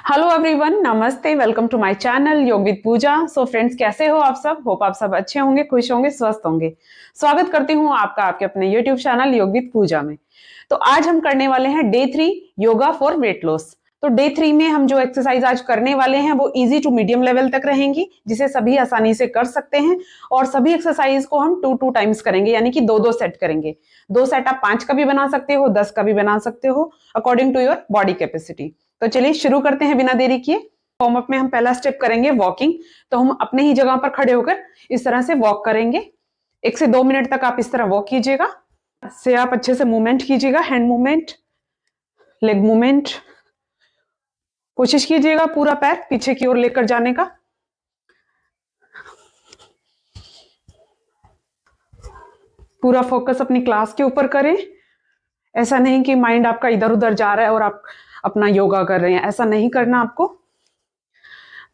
Hello everyone, नमस्ते। Welcome to my channel योग with Puja. So friends, कैसे हो आप सब? होप आप सब अच्छे होंगे, खुश होंगे, स्वस्थ होंगे। स्वागत करती हूँ आपका आपके अपने यूट्यूब चैनल योग विद पूजा में। तो आज हम करने वाले हैं day 3 yoga for weight loss. तो डे 3 में हम जो एक्सरसाइज आज करने वाले हैं वो इजी टू मीडियम लेवल तक रहेंगी, जिसे सभी आसानी से कर सकते हैं। और सभी एक्सरसाइज को हम 2 टाइम्स करेंगे, यानी कि 2 सेट करेंगे। 2 सेट आप 5 का भी बना सकते हो, 10 का भी बना सकते हो, according to your body capacity. तो चलिए शुरू करते हैं बिना देरी किए। वार्म अप में हम पहला स्टेप करेंगे वॉकिंग। तो हम अपने ही जगह पर खड़े होकर इस तरह से वॉक करेंगे। 1 से 2 मिनट तक आप इस तरह वॉक कीजिएगा। से आप अच्छे से मूवमेंट कीजिएगा, हैंड मूवमेंट, लेग मूवमेंट। कोशिश कीजिएगा पूरा पैर पीछे की ओर लेकर जाने का। पूरा फोकस अपनी क्लास के ऊपर करें। ऐसा नहीं कि माइंड आपका इधर उधर जा रहा है और आप अपना योगा कर रहे हैं, ऐसा नहीं करना आपको।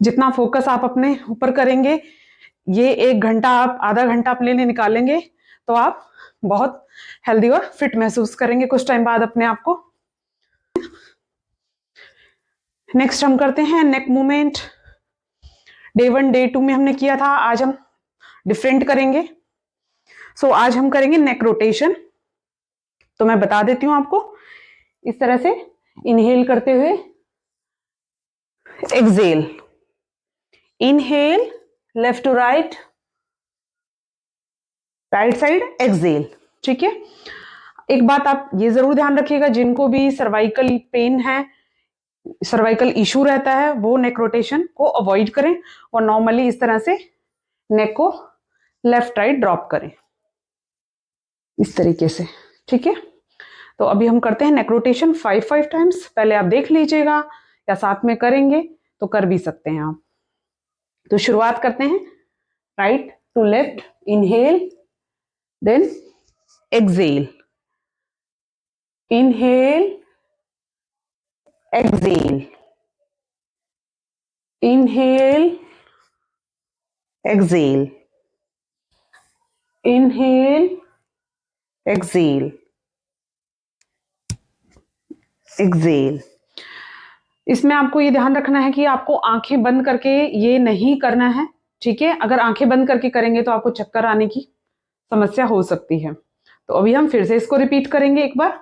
जितना फोकस आप अपने ऊपर करेंगे, ये 1 घंटा आप, आधा घंटा अपने लिए निकालेंगे तो आप बहुत हेल्दी और फिट महसूस करेंगे कुछ टाइम बाद अपने आप को। नेक्स्ट हम करते हैं नेक मूवमेंट। डे 1 डे 2 में हमने किया था, आज हम डिफरेंट करेंगे। सो आज हम करेंगे नेक रोटेशन। तो मैं बता देती हूं आपको, इस तरह से इनहेल करते हुए exhale, inhale left to right, right side exhale. ठीक है। एक बात आप ये जरूर ध्यान रखिएगा, जिनको भी सर्वाइकल पेन है, सर्वाइकल इशू रहता है, वो नेक रोटेशन को अवॉइड करें और नॉर्मली इस तरह से नेक को लेफ्ट राइट ड्रॉप करें इस तरीके से। ठीक है। तो अभी हम करते हैं नेक रोटेशन 5 टाइम्स। पहले आप देख लीजिएगा, या साथ में करेंगे तो कर भी सकते हैं आप। तो शुरुआत करते हैं। Right to left, inhale, then exhale, inhale, exhale, inhale, exhale, inhale, exhale, exhale. इसमें आपको ये ध्यान रखना है कि आपको आंखें बंद करके ये नहीं करना है। ठीक है। अगर आंखें बंद करके करेंगे तो आपको चक्कर आने की समस्या हो सकती है। तो अभी हम फिर से इसको रिपीट करेंगे एक बार।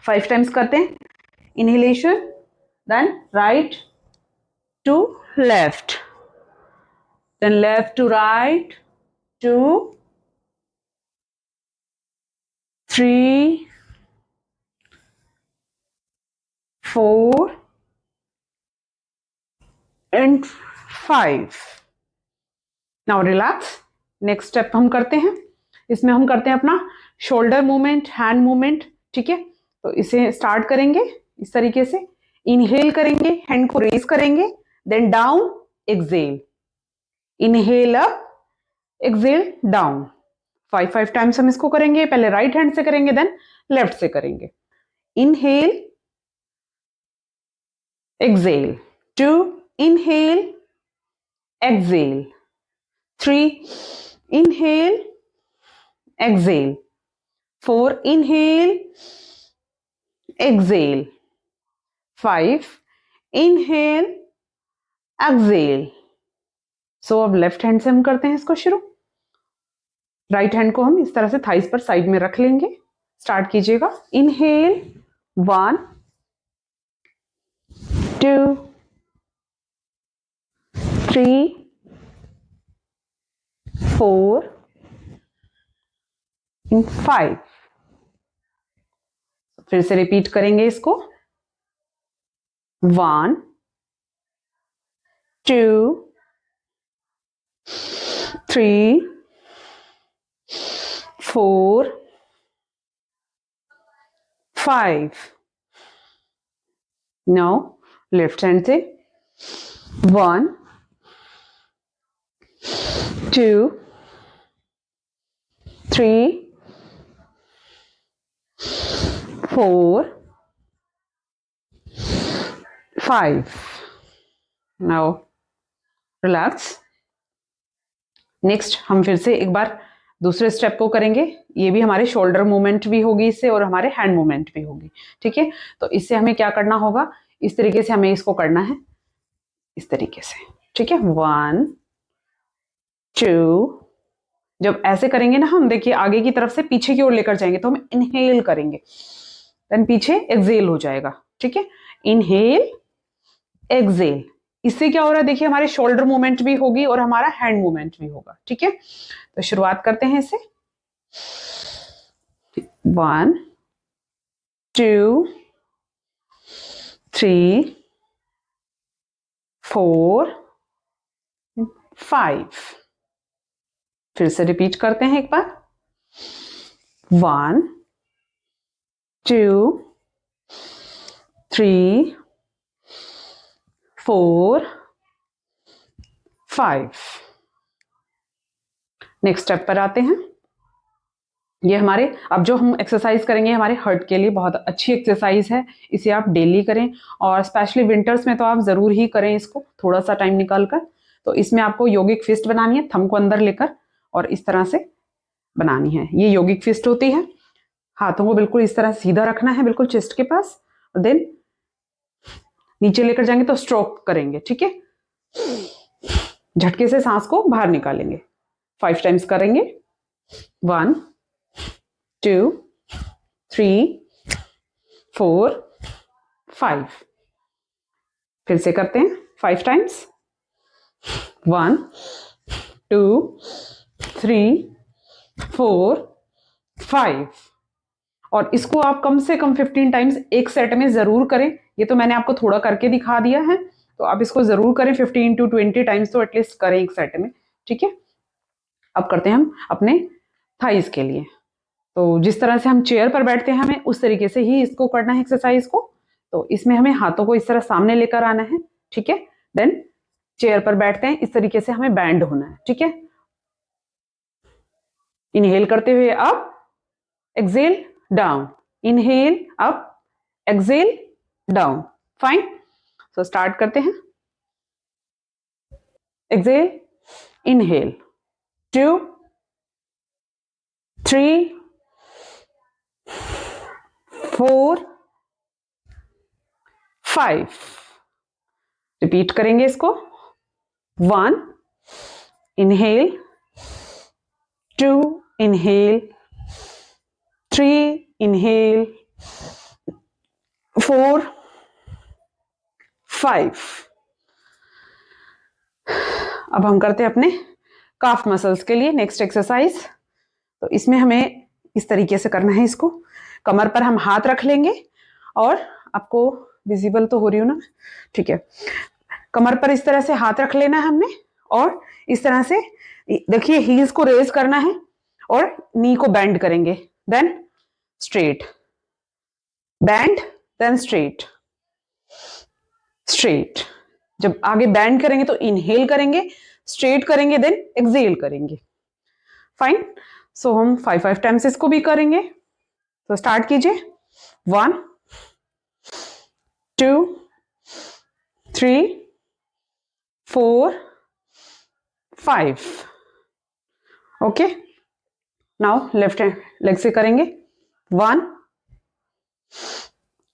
5 टाइम्स करते हैं। Inhalation, then right to left, then left to right, 2, 3, 4 and 5। Now relax. Next step हम करते हैं। इसमें हम करते हैं अपना शोल्डर मूवमेंट, हैंड मूवमेंट। ठीक है। तो इसे स्टार्ट करेंगे इस तरीके से। इनहेल करेंगे, हैंड को रेज करेंगे, then down, exhale, inhale up, exhale down. 5 times हम इसको करेंगे। पहले राइट हैंड से करेंगे, देन लेफ्ट से करेंगे। Inhale, exhale, 2, inhale, exhale, 3, inhale, exhale, 4, inhale, exhale, 5, inhale, exhale। So अब लेफ्ट हैंड से हम करते हैं इसको शुरू। राइट हैंड को हम इस तरह से थाइस पर साइड में रख लेंगे। स्टार्ट कीजिएगा। Inhale, 1, 2, 3, 4 and 5। फिर से रिपीट करेंगे इसको। 1, 2, 3, 4, 5। नाउ लेफ्ट हैंड से 1, 2, 3, 4, 5। Now relax. नेक्स्ट हम फिर से एक बार दूसरे स्टेप को करेंगे। ये भी हमारे शोल्डर मूवमेंट भी होगी इससे, और हमारे हैंड मूवमेंट भी होगी। ठीक है। तो इससे हमें क्या करना होगा, इस तरीके से हमें इसको करना है, इस तरीके से, ठीक है। 1 2, जब ऐसे करेंगे ना हम, देखिए आगे की तरफ से पीछे की ओर लेकर जाएंगे तो हम इनहेल करेंगे, देन पीछे एक्सेल हो जाएगा, ठीक है। इनहेल एक्सेल, इससे क्या हो रहा है, देखिए हमारे शोल्डर मूवमेंट भी होगी और हमारा हैंड मूवमेंट भी होगा, ठीक है। तो शुरुआत करते हैं इसे। 1 2 3 4 5, फिर से रिपीट करते हैं एक बार। 1 2 3 4 5। नेक्स्ट स्टेप पर आते हैं। ये हमारे अब जो हम एक्सरसाइज करेंगे हमारे हार्ट के लिए बहुत अच्छी एक्सरसाइज है, इसे आप डेली करें और स्पेशली विंटर्स में तो आप जरूर ही करें इसको, थोड़ा सा टाइम निकाल कर। तो इसमें आपको योगिक फिस्ट बनानी है, थंब को अंदर लेकर और इस तरह से बनानी है। ये योगिक फिस्ट होती है। हाथों को बिल्कुल इस तरह सीधा रखना है, बिल्कुल चेस्ट के पास, देन नीचे लेकर जाएंगे तो स्ट्रोक करेंगे, ठीक है। झटके से सांस को बाहर निकालेंगे। 5 टाइम्स करेंगे। 1 2 3 4 5। फिर से करते हैं 5 टाइम्स। 1 2 3 4 5। और इसको आप कम से कम 15 टाइम्स एक सेट में जरूर करें। ये तो मैंने आपको थोड़ा करके दिखा दिया है, तो आप इसको जरूर करें 15 to 20 टाइम्स तो एटलीस्ट करें एक सेट में, ठीक है। अब करते हैं हम अपने थाइस के लिए। तो जिस तरह से हम चेयर पर बैठते हैं हमें उस तरीके से ही इसको करना है एक्सरसाइज को। तो इसमें हमें हाथों को इस तरह सामने लेकर आना है, ठीक है। देन चेयर पर बैठते हैं इस तरीके से हमें बैंड होना है, ठीक है। इनहेल करते हुए up, exhale down, inhale up, exhale down. Fine. So start करते हैं। Excel, inhale 2 3 4 5। रिपीट करेंगे इसको। 1 इनहेल, 2 इनहेल, 3 इनहेल, 4 5। अब हम करते हैं अपने काफ मसल्स के लिए नेक्स्ट एक्सरसाइज। तो इसमें हमें इस तरीके से करना है इसको। कमर पर हम हाथ रख लेंगे और आपको विजिबल तो हो रही हो ना, ठीक है। कमर पर इस तरह से हाथ रख लेना है हमने और इस तरह से देखिए हील्स को रेज करना है और नी को बेंड करेंगे, then straight, bend, then straight, straight. जब आगे बैंड करेंगे तो इनहेल करेंगे, स्ट्रेट करेंगे, देन एक्सेल करेंगे। फाइन। सो हम 5 टाइम्स इसको भी करेंगे। तो स्टार्ट कीजिए। 1 2 3 4 5। Okay. Now left hand leg से करेंगे। 1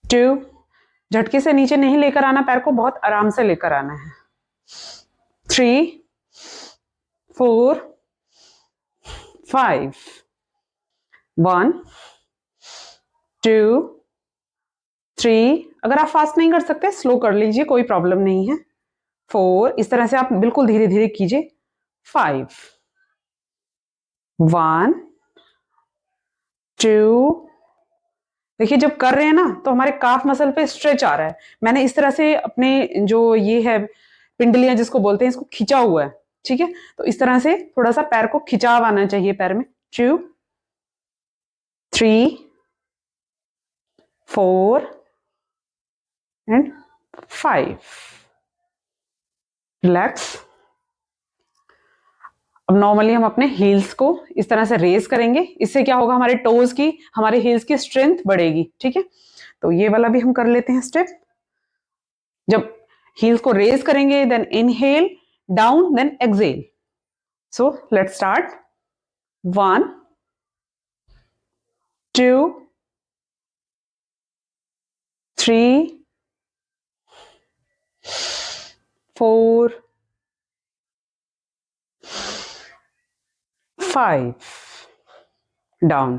2, झटके से नीचे नहीं लेकर आना, पैर को बहुत आराम से लेकर आना है। 3 4 5। 1 2 3, अगर आप फास्ट नहीं कर सकते स्लो कर लीजिए, कोई प्रॉब्लम नहीं है। 4, इस तरह से आप बिल्कुल धीरे धीरे कीजिए। 5 1 2। देखिए जब कर रहे हैं ना तो हमारे काफ मसल पे स्ट्रेच आ रहा है। मैंने इस तरह से अपने जो ये है पिंडलियां जिसको बोलते हैं इसको खिंचा हुआ है, ठीक है। तो इस तरह से थोड़ा सा पैर को खिंचाव आना चाहिए पैर में। 2 3 4 एंड 5। रिलैक्स। अब नॉर्मली हम अपने हील्स को इस तरह से रेज करेंगे, इससे क्या होगा हमारे टोज की, हमारे हील्स की स्ट्रेंथ बढ़ेगी, ठीक है। तो ये वाला भी हम कर लेते हैं स्टेप। जब हील्स को रेज करेंगे then inhale down, then exhale. So let's start. 1 2 3 4 5 down.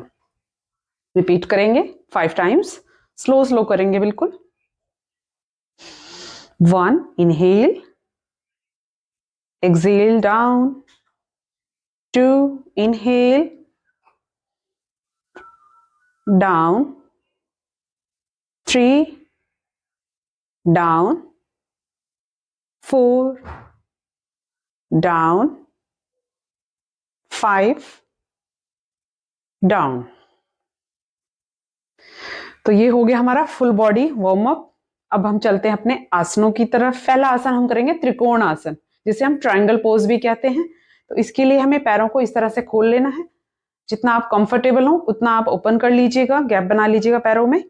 Repeat करेंगे 5 टाइम्स, स्लो स्लो करेंगे बिल्कुल। 1 inhale, exhale down, 2 inhale, down, 3 down, 4 down, 5 down. तो ये हो गया हमारा फुल बॉडी वार्म अप। अब हम चलते हैं अपने आसनों की तरफ। पहला आसन हम करेंगे त्रिकोण आसन, जिसे हम ट्रायंगल पोज भी कहते हैं। तो इसके लिए हमें पैरों को इस तरह से खोल लेना है। जितना आप कंफर्टेबल हो उतना आप ओपन कर लीजिएगा, गैप बना लीजिएगा पैरों में।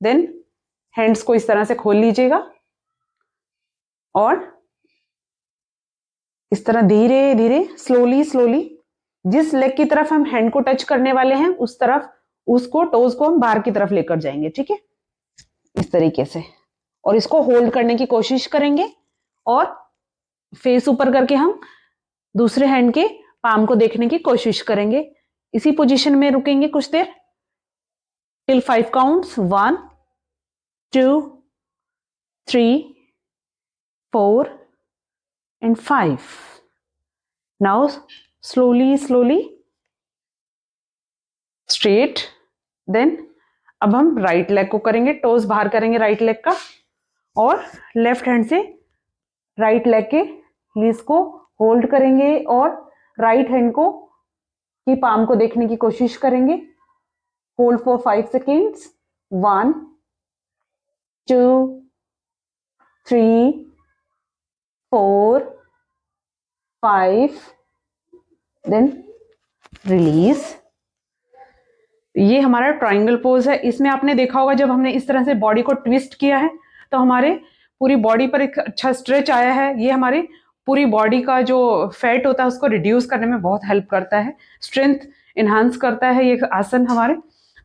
देन हैंड्स को इस तरह से खोल लीजिएगा और इस तरह धीरे धीरे स्लोली स्लोली जिस लेग की तरफ हम हैंड को टच करने वाले हैं उस तरफ उसको टोज को हम बाहर की तरफ लेकर जाएंगे, ठीक है, इस तरीके से। और इसको होल्ड करने की कोशिश करेंगे और फेस ऊपर करके हम दूसरे हैंड के पाम को देखने की कोशिश करेंगे। इसी पोजीशन में रुकेंगे कुछ देर till 5 counts. 1 2 3 4 and 5. Now slowly slowly straight. Then अब हम राइट लेग को करेंगे, टोज बाहर करेंगे राइट लेग का और लेफ्ट हैंड से राइट लेग के हील्स को होल्ड करेंगे और राइट हैंड को की पाम को देखने की कोशिश करेंगे। Hold for 5 seconds. 1 2 3 4 5 then release. ये हमारा ट्रायंगल पोज है। इसमें आपने देखा होगा जब हमने इस तरह से बॉडी को ट्विस्ट किया है तो हमारे पूरी बॉडी पर एक अच्छा स्ट्रेच आया है। ये हमारी पूरी बॉडी का जो फैट होता है उसको रिड्यूस करने में बहुत हेल्प करता है, स्ट्रेंथ इन्हांस करता है ये आसन हमारे।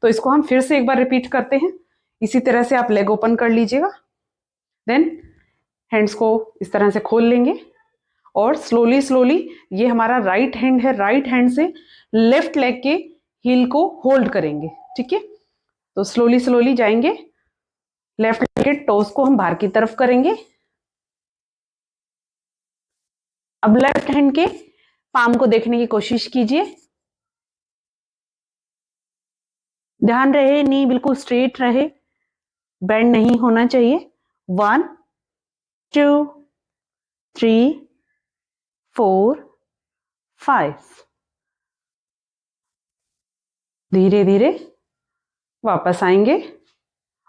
तो इसको हम फिर से एक बार रिपीट करते हैं। इसी तरह से आप लेग ओपन कर लीजिएगा। देन हैंड्स को इस तरह से खोल लेंगे और स्लोली स्लोली ये हमारा राइट हैंड है, राइट हैंड से लेफ्ट लेग के हील को होल्ड करेंगे, ठीक है। तो स्लोली स्लोली जाएंगे, लेफ्ट लेग के टोस को हम बाहर की तरफ करेंगे। अब लेफ्ट हैंड के पाम को देखने की कोशिश कीजिए। ध्यान रहे नी बिल्कुल स्ट्रेट रहे, बेंड नहीं होना चाहिए। 1 2 3 4 5। धीरे धीरे वापस आएंगे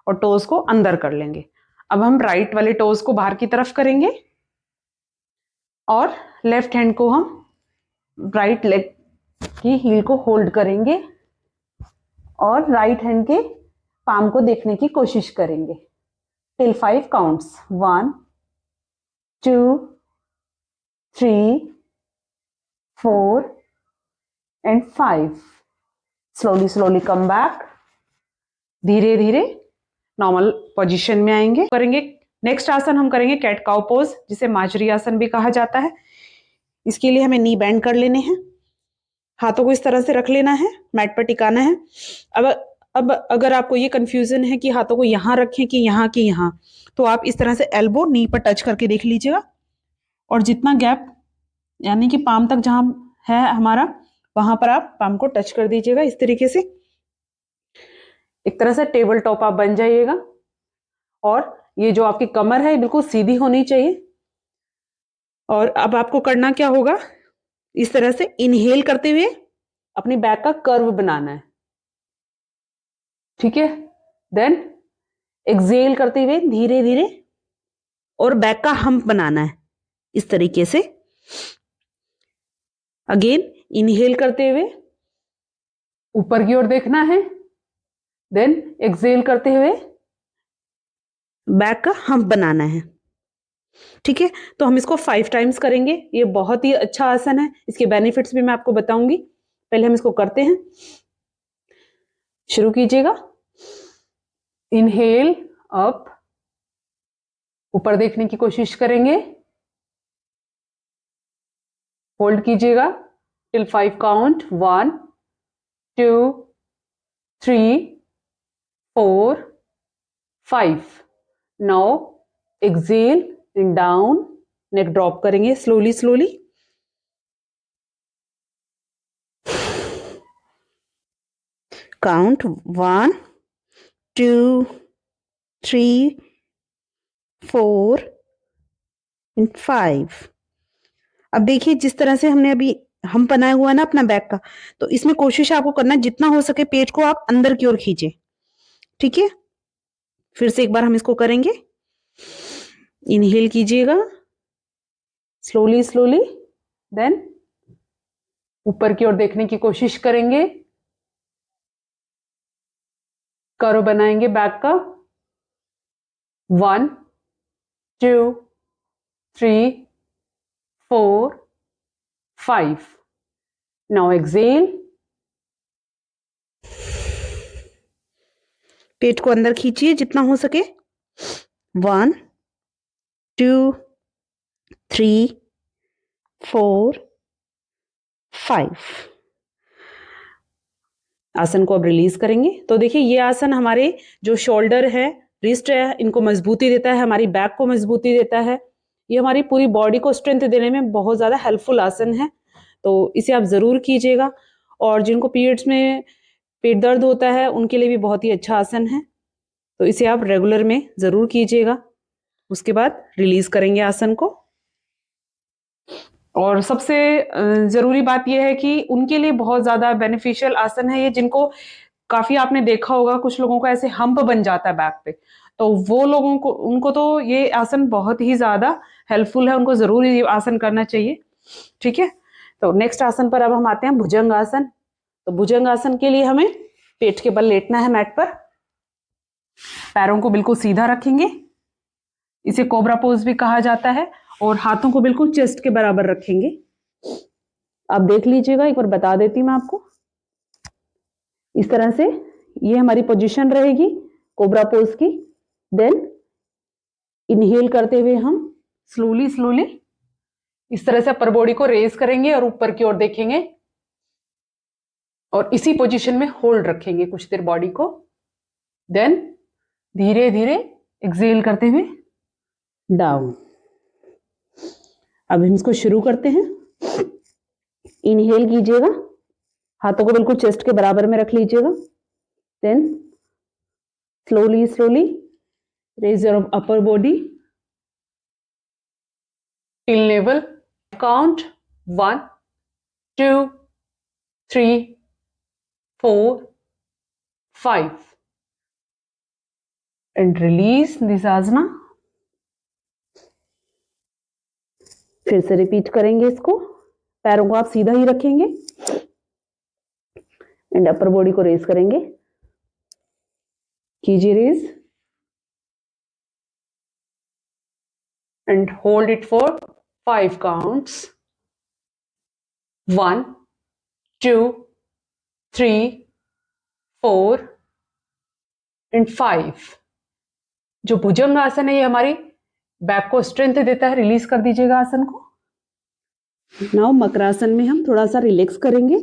और टोज को अंदर कर लेंगे। अब हम राइट वाले टोज को बाहर की तरफ करेंगे और लेफ्ट हैंड को हम राइट लेग की हील को होल्ड करेंगे और राइट हैंड के पाम को देखने की कोशिश करेंगे till 5 counts. 1 2 3 4 and 5। Slowly slowly come back, धीरे धीरे नॉर्मल पोजीशन में आएंगे। करेंगे नेक्स्ट आसन हम करेंगे कैट काउ पोज, जिसे माजरी आसन भी कहा जाता है। इसके लिए हमें नी बेंड कर लेने हैं, हाथों को इस तरह से रख लेना है, मैट पर टिकाना है। अब अगर आपको ये कंफ्यूजन है कि हाथों को यहाँ रखें कि यहाँ की यहाँ, तो आप इस तरह से एल्बो नी पर टच करके देख लीजिएगा और जितना गैप यानी कि पाम तक जहां है हमारा वहां पर आप पाम को टच कर दीजिएगा। इस तरीके से एक तरह से टेबल टॉप आप बन जाइएगा और ये जो आपकी कमर है बिल्कुल सीधी होनी चाहिए। और अब आपको करना क्या होगा, इस तरह से इनहेल करते हुए अपनी बैक का कर्व बनाना है, ठीक है। देन एक्सहेल करते हुए धीरे धीरे और बैक का हम्प बनाना है इस तरीके से। अगेन इनहेल करते हुए ऊपर की ओर देखना है, देन एक्सहेल करते हुए बैक का हम्प बनाना है, ठीक है। तो हम इसको 5 टाइम्स करेंगे। ये बहुत ही अच्छा आसन है, इसके बेनिफिट्स भी मैं आपको बताऊंगी। पहले हम इसको करते हैं, शुरू कीजिएगा। इनहेल अप, ऊपर देखने की कोशिश करेंगे। होल्ड कीजिएगा till 5 count, 1 2 3 4 5। Now exhale and down, neck drop करेंगे स्लोली स्लोली। Count 1 2 3 4 and 5। अब देखिए जिस तरह से हमने अभी हम बनाया हुआ है ना अपना बैक का, तो इसमें कोशिश आपको करना है जितना हो सके पेट को आप अंदर की ओर खींचे, ठीक है। फिर से एक बार हम इसको करेंगे। इनहेल कीजिएगा स्लोली स्लोली, देन ऊपर की ओर देखने की कोशिश करेंगे, कर्व बनाएंगे बैक का। 1 2 3 4 5। नाउ एक्सेल, पेट को अंदर खींचिए जितना हो सके। 1 2 3 4 5। आसन को अब रिलीज करेंगे। तो देखिए ये आसन हमारे जो शोल्डर है, रिस्ट है, इनको मजबूती देता है, हमारी बैक को मजबूती देता है। ये हमारी पूरी बॉडी को स्ट्रेंथ देने में बहुत ज़्यादा हेल्पफुल आसन है, तो इसे आप ज़रूर कीजिएगा। और जिनको पीरियड्स में पेट दर्द होता है उनके लिए भी बहुत ही अच्छा आसन है, तो इसे आप रेगुलर में ज़रूर कीजिएगा। उसके बाद रिलीज करेंगे आसन को। और सबसे ज़रूरी बात यह है कि उनके लिए बहुत ज़्यादा बेनिफिशियल आसन है ये, जिनको काफ़ी आपने देखा होगा कुछ लोगों को ऐसे हम्प बन जाता है बैक पे, तो वो लोगों को, उनको तो ये आसन बहुत ही ज़्यादा हेल्पफुल है, उनको ज़रूर ये आसन करना चाहिए, ठीक है। तो नेक्स्ट आसन पर अब हम आते हैं भुजंग आसन। तो भुजंग आसन के लिए हमें पेट के बल लेटना है मैट पर, पैरों को बिल्कुल सीधा रखेंगे, इसे कोबरा पोज भी कहा जाता है, और हाथों को बिल्कुल चेस्ट के बराबर रखेंगे। आप देख लीजिएगा, एक बार बता देती हूँ मैं आपको। इस तरह से ये हमारी पोजीशन रहेगी कोबरा पोज की। देन इनहेल करते हुए हम स्लोली स्लोली इस तरह से अपर बॉडी को रेज करेंगे और ऊपर की ओर देखेंगे, और इसी पोजीशन में होल्ड रखेंगे कुछ देर बॉडी को। देन धीरे धीरे एक्सेल करते हुए डाउन। अब हम इसको शुरू करते हैं। इनहेल कीजिएगा, हाथों को बिल्कुल चेस्ट के बराबर में रख लीजिएगा। Then slowly slowly raise your upper body till level. Count 1 2 3 4 5 and release this asana. फिर से रिपीट करेंगे इसको। पैरों को आप सीधा ही रखेंगे एंड अपर बॉडी को रेज करेंगे। कीजिए raise and hold it for 5 counts. 1 2 3 4 and 5। जो भुजंग आसन है ये हमारी बैक को स्ट्रेंथ देता है। रिलीज कर दीजिएगा आसन को। नाउ मकरासन में हम थोड़ा सा रिलैक्स करेंगे।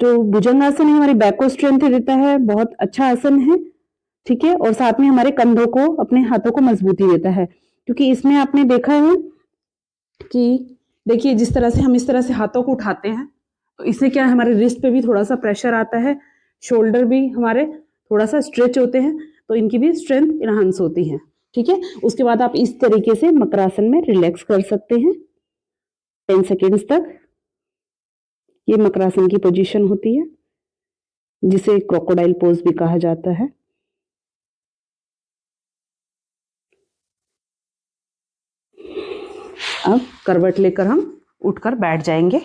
तो भुजंग आसन हमारी बैक को स्ट्रेंथ देता है, बहुत अच्छा आसन है, ठीक है। और साथ में हमारे कंधों को, अपने हाथों को मजबूती देता है, क्योंकि इसमें आपने देखा है कि देखिए जिस तरह से हम इस तरह से हाथों को उठाते हैं, तो इससे क्या है, हमारे रिस्ट पे भी थोड़ा सा प्रेशर आता है, शोल्डर भी हमारे थोड़ा सा स्ट्रेच होते हैं, तो इनकी भी स्ट्रेंथ इनहांस होती है, ठीक है। उसके बाद आप इस तरीके से मकरासन में रिलैक्स कर सकते हैं 10 सेकेंड्स तक। ये मकरासन की पोजीशन होती है, जिसे क्रोकोडाइल पोज भी कहा जाता है। अब करवट लेकर हम उठकर बैठ जाएंगे।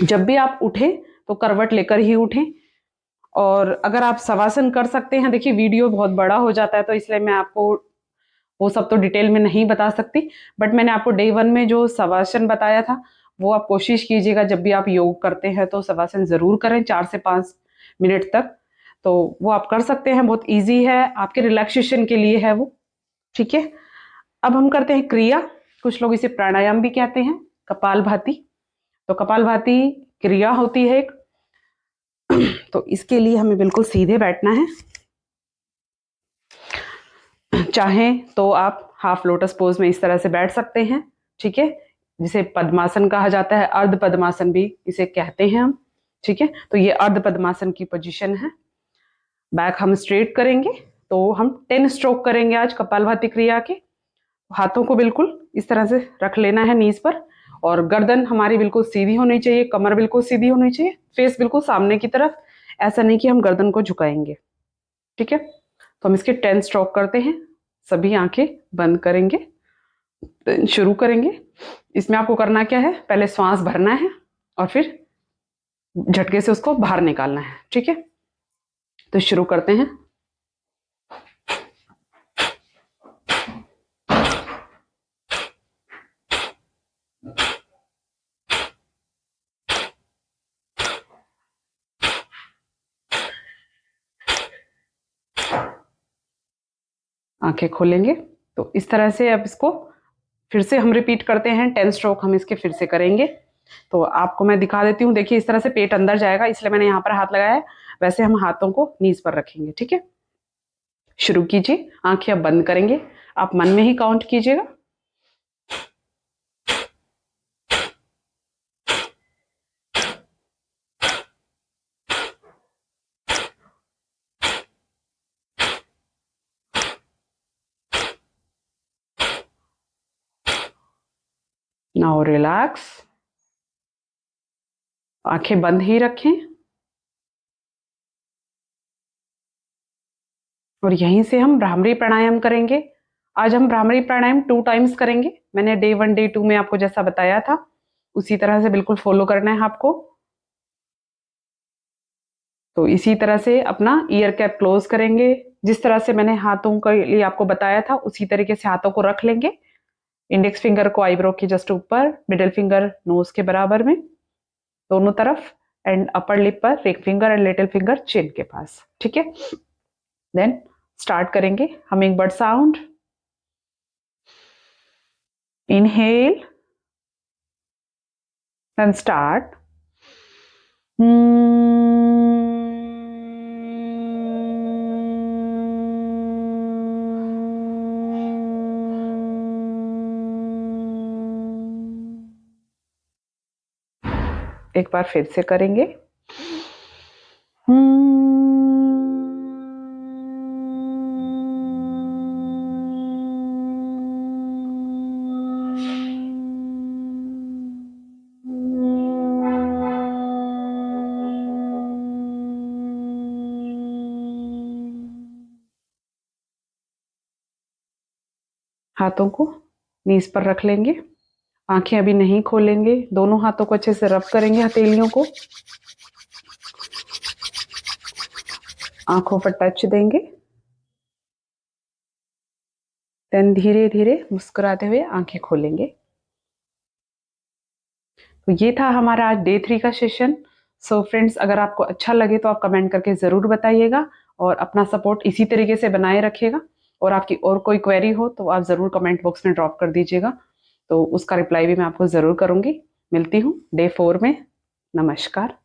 जब भी आप उठें तो करवट लेकर ही उठें। और अगर आप शवासन कर सकते हैं, देखिए वीडियो बहुत बड़ा हो जाता है, तो इसलिए मैं आपको वो सब तो डिटेल में नहीं बता सकती, बट मैंने आपको डे 1 में जो शवासन बताया था वो आप कोशिश कीजिएगा, जब भी आप योग करते हैं तो शवासन जरूर करें 4 से 5 मिनट तक। तो वो आप कर सकते हैं, बहुत ईजी है, आपके रिलैक्सेशन के लिए है वो, ठीक है। अब हम करते हैं क्रिया। कुछ लोग इसे प्राणायाम भी कहते हैं, कपालभाति। तो कपालभाति क्रिया होती है एक। तो इसके लिए हमें बिल्कुल सीधे बैठना है। चाहें तो आप हाफ लोटस पोज में इस तरह से बैठ सकते हैं, ठीक है, जिसे पद्मासन कहा जाता है, अर्ध पद्मासन भी इसे कहते हैं हम, ठीक है। तो ये अर्ध पद्मासन की पोजीशन है। बैक हम स्ट्रेट करेंगे। तो हम 10 स्ट्रोक करेंगे आज कपालभाति क्रिया के। हाथों को बिल्कुल इस तरह से रख लेना है नीज पर, और गर्दन हमारी बिल्कुल सीधी होनी चाहिए, कमर बिल्कुल सीधी होनी चाहिए, फेस बिल्कुल सामने की तरफ। ऐसा नहीं कि हम गर्दन को झुकाएंगे, ठीक है। तो हम इसके 10 स्ट्रोक करते हैं। सभी आंखें बंद करेंगे, शुरू करेंगे। इसमें आपको करना क्या है, पहले श्वास भरना है और फिर झटके से उसको बाहर निकालना है, ठीक है। तो शुरू करते हैं। आंखें खोलेंगे। तो इस तरह से अब इसको फिर से हम रिपीट करते हैं। 10 स्ट्रोक हम इसके फिर से करेंगे। तो आपको मैं दिखा देती हूँ। देखिए इस तरह से पेट अंदर जाएगा, इसलिए मैंने यहाँ पर हाथ लगाया है। वैसे हम हाथों को नीज पर रखेंगे, ठीक है। शुरू कीजिए। आंखें अब बंद करेंगे। आप मन में ही काउंट कीजिएगा। Now relax. आंखें बंद ही रखें और यहीं से हम भ्रामरी प्राणायाम करेंगे। आज हम भ्रामरी प्राणायाम 2 टाइम्स करेंगे। मैंने डे 1 डे 2 में आपको जैसा बताया था उसी तरह से बिल्कुल फॉलो करना है आपको। तो इसी तरह से अपना ईयर कैप क्लोज करेंगे। जिस तरह से मैंने हाथों के लिए आपको बताया था उसी तरीके से हाथों को रख लेंगे। इंडेक्स फिंगर को आईब्रो के जस्ट ऊपर, मिडिल फिंगर नोज के बराबर में दोनों तरफ, एंड अपर लिप पर ring finger and little finger chin के पास, ठीक है। देन स्टार्ट करेंगे। Humming bird sound. Inhale and start. एक बार फिर से करेंगे। हाथों को नीज पर रख लेंगे। आंखें अभी नहीं खोलेंगे। दोनों हाथों को अच्छे से रब करेंगे, हथेलियों को आंखों पर टच देंगे। देन धीरे धीरे मुस्कुराते हुए आंखें खोलेंगे। तो ये था हमारा आज डे 3 का सेशन। सो फ्रेंड्स, अगर आपको अच्छा लगे तो आप कमेंट करके ज़रूर बताइएगा और अपना सपोर्ट इसी तरीके से बनाए रखिएगा। और आपकी और कोई क्वेरी हो तो आप ज़रूर कमेंट बॉक्स में ड्रॉप कर दीजिएगा, तो उसका रिप्लाई भी मैं आपको ज़रूर करूँगी। मिलती हूँ डे 4 में। नमस्कार।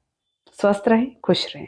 स्वस्थ रहें, खुश रहें।